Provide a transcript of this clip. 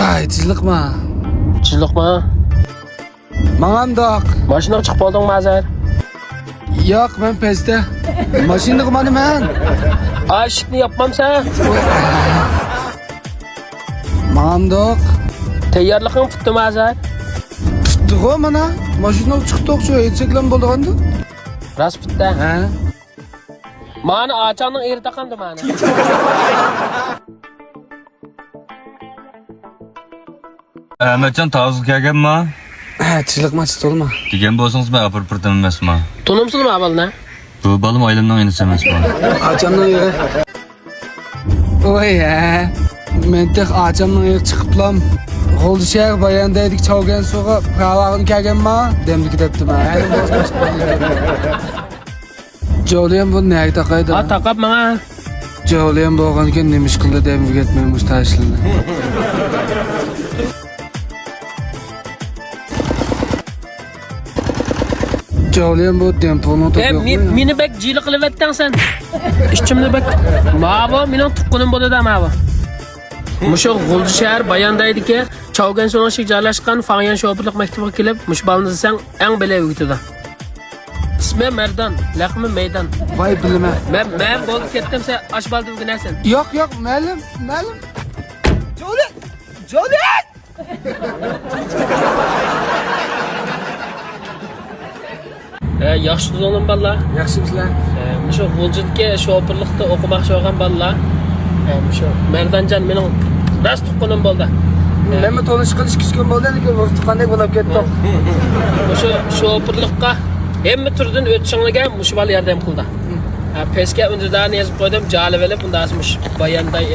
Ay, tizlikmi? Tizlikmi? Mangam Mashinaga chiqib qoldingmi Azar? Yo'q, men pastda. Mashinada qilmadim. Ishni yapmamsan. Mangam Tayyorliging bitdimi Azar? Tutdi-ku mana. Mashina chiqdi shu etseklan bo'lganda. Rost bitdi. Ha? Mani Achaning eri taqamdi mani. Ahmetcan tavsiz kelganmi? Ha, tizlikmi to'lma. Degan bo'lsangiz men apir pirtim emasman. Tunimsizmi avalni? Bu balam oilamning inisi emasman. Achamning yeri. Oy, ha. Men tek achamning yeri chiqiblam. G'oldi shahar bayandaydik chavgan so'g'a pravag'ini kelganmi? Demlik debdim. Joliyam bu nerede taqaydi? Ha, taqab menga. Joliyam bo'lgan ekan nima ish qildi deb ketmaymiz tashlandi. Joliyam bu temponi to'g'ri. Meni bek jili qilib etding sen. Ishchimni bek. Ma'vo mening tuqqanim bo'ladi ma'vo. Mushu G'ulji shahar Bayondaydiki, Chavgan so'nashik joylashgan Fangyan shopirlik maktabiga kelib, mush balni desang eng bela o'gitida. İsmi Merdan, laqmi Meydan. Vay bilma. Men bo'lib ketdim sen osh baldim gunasan. Yo'q, ma'lum. Joli! Yaxshi tuzonim balla. Yaxshimisizlar? Mushu G'uljidagi shopirlikda o'qimoqchi bo'lgan balla. Mushu Merdanjon mening rost tuqqanim bo'ldi. Nima tonish qilish kichkin bo'ldi, lekin vaqt qanday bo'lib ketdi? Mushu shopirlikqa hamma turdan o'tishinglarga mushu bal yordam qildi. Pesga undidan yozib qo'ydim, jalib olib, undasmish Bayanday